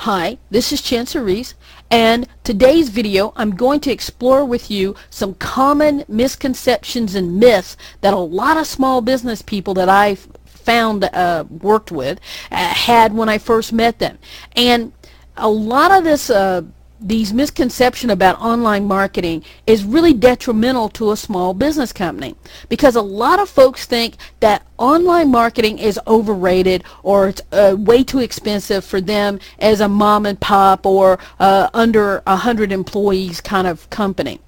Hi, this is Reese, and today's video I'm going to explore with you some common misconceptions and myths that a lot of small business people that I've found worked with had when I first met them. And a lot of these misconceptions about online marketing is really detrimental to a small business company, because a lot of folks think that online marketing is overrated or it's way too expensive for them as a mom and pop or under 100 employees kind of company.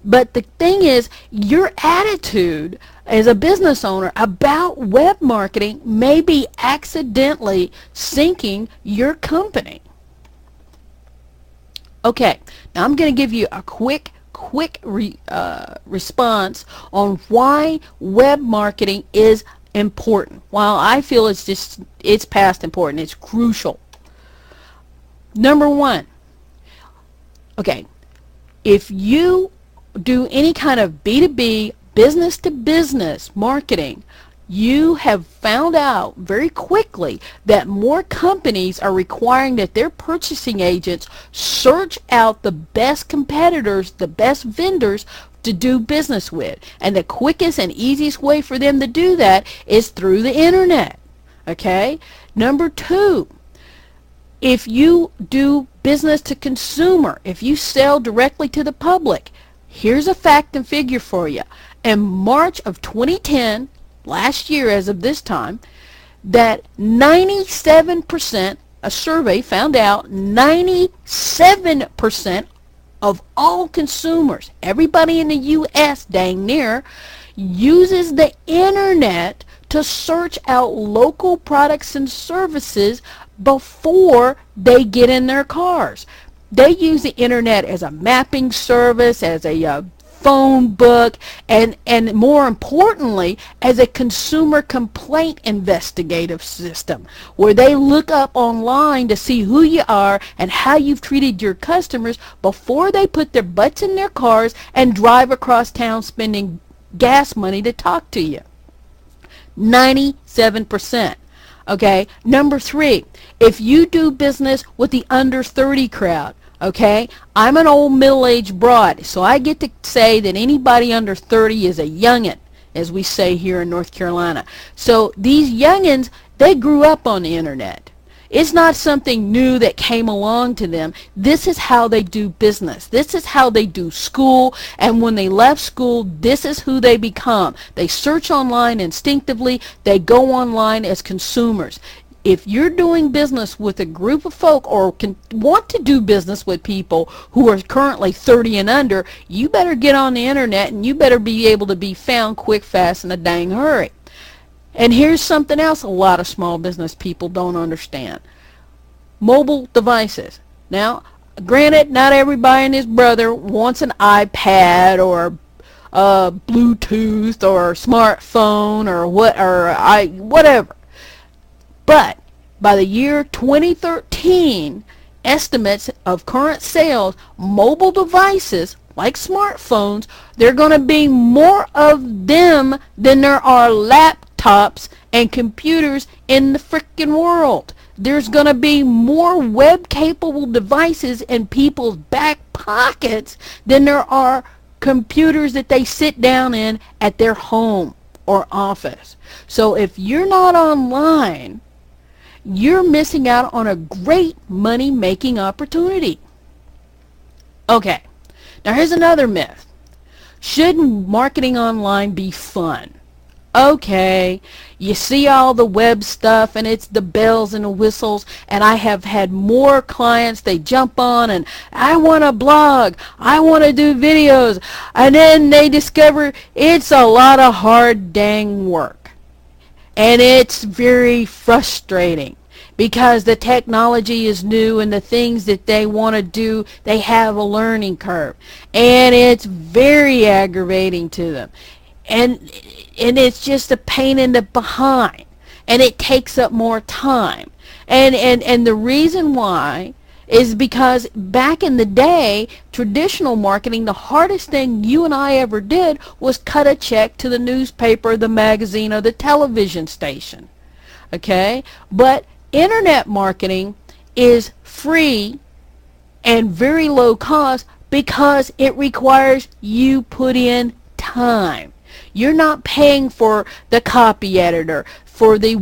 But the thing is, your attitude as a business owner about web marketing may be accidentally sinking your company. Okay, now I'm going to give you a quick response on why web marketing is important. While I feel it's past important, it's crucial. Number one, okay, if you do any kind of B2B, business to business marketing, you have found out very quickly that more companies are requiring that their purchasing agents search out the best competitors, the best vendors to do business with. And the quickest and easiest way for them to do that is through the internet. Okay? Number two, if you do business to consumer, if you sell directly to the public, here's a fact and figure for you. In March of 2010, last year as of this time, that 97%, a survey found out 97% of all consumers, everybody in the U.S. dang near, uses the internet to search out local products and services before they get in their cars. They use the internet as a mapping service, as a phone book, and more importantly, as a consumer complaint investigative system, where they look up online to see who you are and how you've treated your customers before they put their butts in their cars and drive across town spending gas money to talk to you. 97%. Okay, number three, if you do business with the under 30 crowd, okay, I'm an old middle-aged broad, so I get to say that anybody under 30 is a youngin', as we say here in North Carolina. So these youngins, they grew up on the internet. It's not something new that came along to them. This is how they do business. This is how they do school, and when they left school, this is who they become. They search online instinctively. They go online as consumers. If you're doing business with a group of folk or want to do business with people who are currently 30 and under, you better get on the internet and you better be able to be found quick, fast, in a dang hurry. And here's something else a lot of small business people don't understand. Mobile devices. Now, granted, not everybody and his brother wants an iPad or Bluetooth or smartphone or whatever. But by the year 2013, estimates of current sales, mobile devices like smartphones, there are going to be more of them than there are laptops and computers in the frickin' world. There's going to be more web-capable devices in people's back pockets than there are computers that they sit down in at their home or office. So if you're not online, you're missing out on a great money-making opportunity. Okay, now here's another myth. Should marketing online be fun? Okay, you see all the web stuff and it's the bells and the whistles, and I have had more clients, they jump on and I want to blog, I want to do videos, and then they discover it's a lot of hard dang work. And it's very frustrating because the technology is new and the things that they want to do, they have a learning curve. And it's very aggravating to them. And it's just a pain in the behind. And it takes up more time. And the reason why is because back in the day, traditional marketing, the hardest thing you and I ever did was cut a check to the newspaper, the magazine, or the television station. Okay? But internet marketing is free and very low cost because it requires you put in time. You're not paying for the copy editor, for the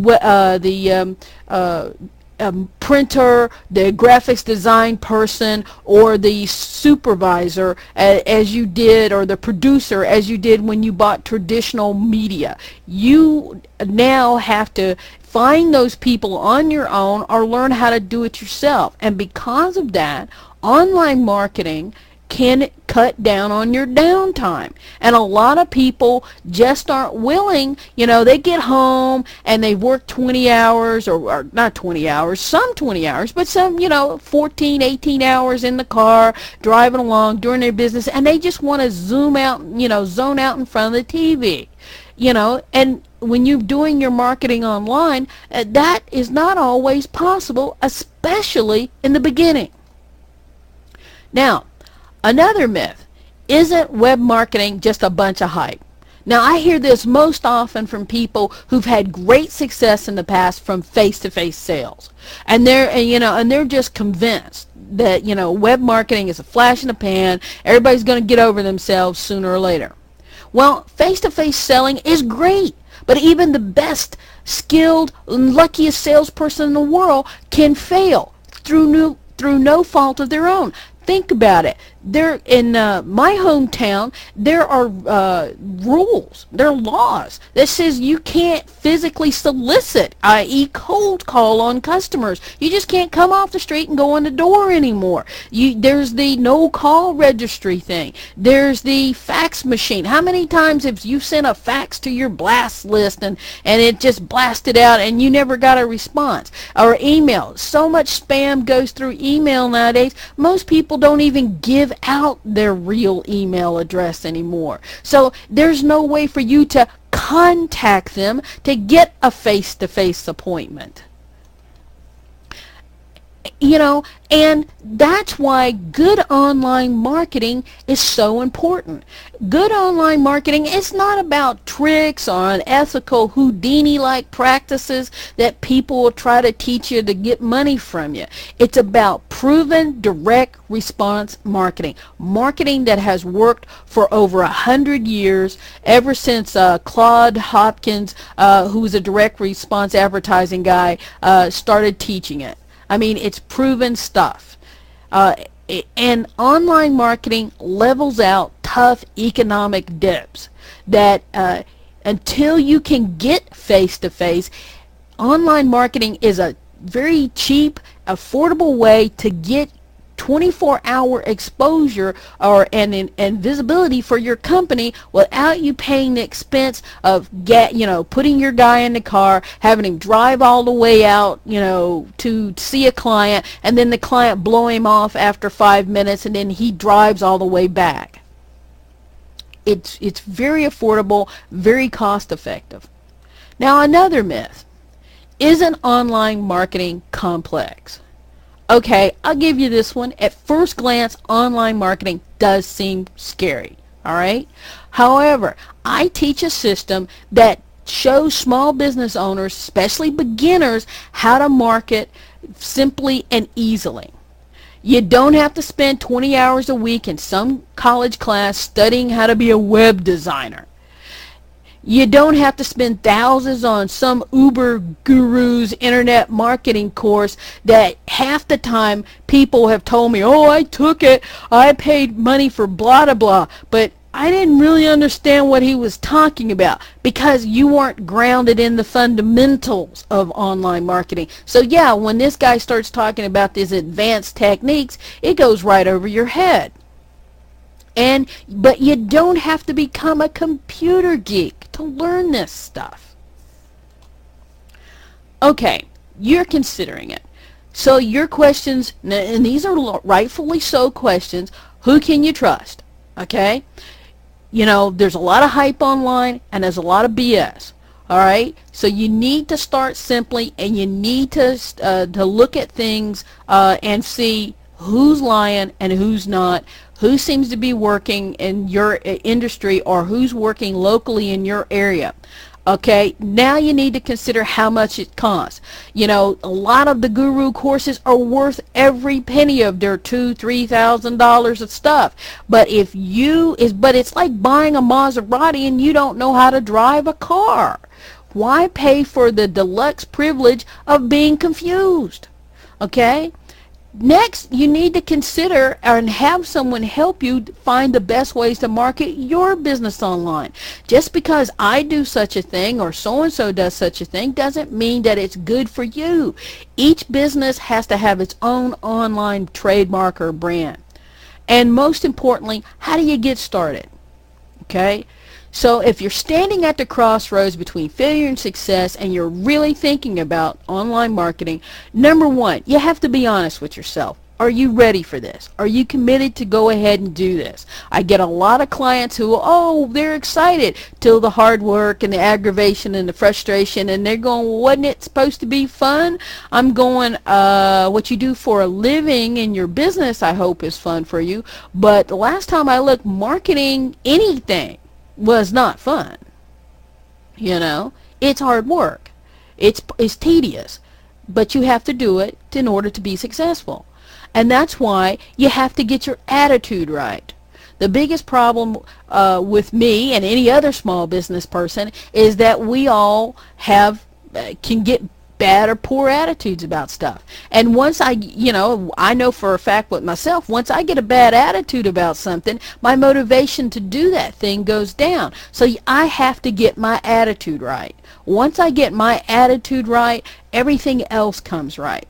printer, the graphics design person, or the supervisor as you did, or the producer as you did when you bought traditional media. You now have to find those people on your own or learn how to do it yourself. And because of that, online marketing can cut down on your downtime. And a lot of people just aren't willing. They get home and they work 20 hours, or not 20 hours, some 20 hours, but some, 14, 18 hours in the car, driving along, doing their business, and they just want to zone out in front of the TV. And when you're doing your marketing online, that is not always possible, especially in the beginning. Now, another myth: isn't web marketing just a bunch of hype? Now, I hear this most often from people who've had great success in the past from face-to-face sales, and they're just convinced that web marketing is a flash in the pan. Everybody's going to get over themselves sooner or later. Well, face-to-face selling is great, but even the best skilled, luckiest salesperson in the world can fail through no fault of their own. Think about it. There in my hometown, there are rules, there are laws that says you can't physically solicit, i.e. cold call on customers. You just can't come off the street and go on the door anymore. There's the no call registry thing. There's the fax machine. How many times have you sent a fax to your blast list and it just blasted out and you never got a response? Or email. So much spam goes through email nowadays. Most people don't even give out their real email address anymore. So there's no way for you to contact them to get a face-to-face appointment. And that's why good online marketing is so important. Good online marketing is not about tricks or unethical Houdini-like practices that people will try to teach you to get money from you. It's about proven direct response marketing. Marketing that has worked for over 100 years, ever since Claude Hopkins, who was a direct response advertising guy, started teaching it. I mean, it's proven stuff. And online marketing levels out tough economic dips that until you can get face-to-face, online marketing is a very cheap, affordable way to get 24-hour exposure and visibility for your company without you paying the expense of putting your guy in the car, having him drive all the way out to see a client, and then the client blow him off after 5 minutes, and then he drives all the way back. It's very affordable, very cost effective. Now, another myth: isn't online marketing complex? Okay, I'll give you this one. At first glance, online marketing does seem scary, all right? However, I teach a system that shows small business owners, especially beginners, how to market simply and easily. You don't have to spend 20 hours a week in some college class studying how to be a web designer. You don't have to spend thousands on some Uber guru's internet marketing course that half the time people have told me, oh, I took it, I paid money for blah, blah, blah, but I didn't really understand what he was talking about because you weren't grounded in the fundamentals of online marketing. So yeah, when this guy starts talking about these advanced techniques, it goes right over your head. But you don't have to become a computer geek to learn this stuff. Okay, you're considering it. So your questions, and these are rightfully so questions, who can you trust? Okay? There's a lot of hype online and there's a lot of BS. All right? So you need to start simply, and you need to look at things and see who's lying and who's not, who seems to be working in your industry or who's working locally in your area. Okay, now you need to consider how much it costs. You know, a lot of the guru courses are worth every penny of their $2,000-3,000 of stuff. But it's like buying a Maserati and you don't know how to drive a car. Why pay for the deluxe privilege of being confused? Okay? Next, you need to consider and have someone help you find the best ways to market your business online. Just because I do such a thing or so-and-so does such a thing doesn't mean that it's good for you. Each business has to have its own online trademark or brand. And most importantly, how do you get started? Okay? So if you're standing at the crossroads between failure and success and you're really thinking about online marketing, number one, you have to be honest with yourself. Are you ready for this? Are you committed to go ahead and do this? I get a lot of clients who, they're excited till the hard work and the aggravation and the frustration, and they're going, well, wasn't it supposed to be fun? I'm going, what you do for a living in your business, I hope, is fun for you. But the last time I looked, marketing anything was not fun. You know, it's hard work. It's tedious, but you have to do it in order to be successful. And that's why you have to get your attitude right. The biggest problem with me and any other small business person is that we all can get bad or poor attitudes about stuff. And once I know for a fact with myself, once I get a bad attitude about something, my motivation to do that thing goes down. So I have to get my attitude right. Once I get my attitude right, everything else comes right.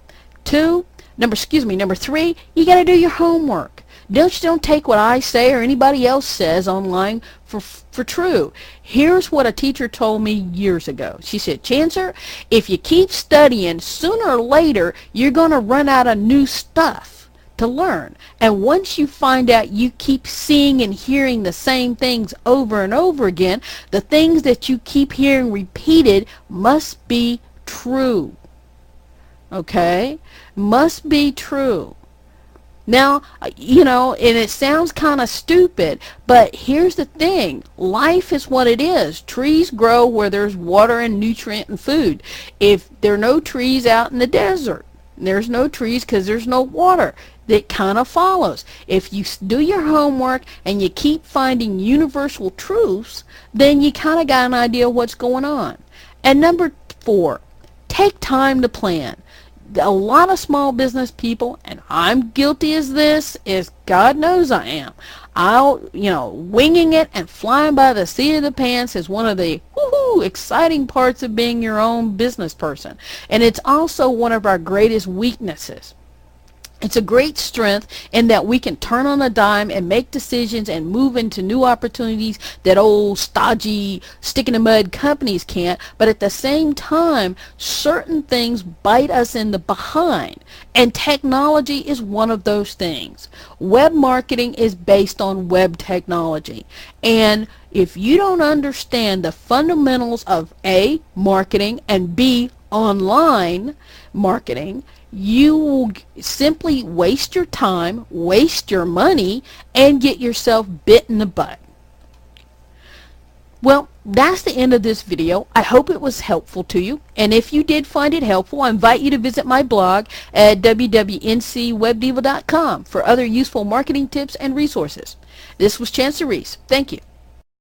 Number three, you got to do your homework. Don't take what I say or anybody else says online for true. Here's what a teacher told me years ago. She said, Chancer, if you keep studying, sooner or later you're going to run out of new stuff to learn. And once you find out you keep seeing and hearing the same things over and over again, the things that you keep hearing repeated must be true. Okay? Must be true. Now, and it sounds kind of stupid, but here's the thing. Life is what it is. Trees grow where there's water and nutrient and food. If there are no trees out in the desert, there's no trees because there's no water. That kind of follows. If you do your homework and you keep finding universal truths, then you kind of got an idea of what's going on. And number 4, take time to plan. A lot of small business people, and I'm guilty as this, as God knows I am. Winging it and flying by the seat of the pants is one of the exciting parts of being your own business person. And it's also one of our greatest weaknesses. It's a great strength in that we can turn on a dime and make decisions and move into new opportunities that old stodgy stick-in-the-mud companies can't. But at the same time, certain things bite us in the behind. And technology is one of those things. Web marketing is based on web technology. And if you don't understand the fundamentals of A, marketing, and B, online marketing, you will simply waste your time, waste your money, and get yourself bit in the butt. Well, that's the end of this video. I hope it was helpful to you. And if you did find it helpful, I invite you to visit my blog at www.ncwebdiva.com for other useful marketing tips and resources. This was Chancer Reese. Thank you.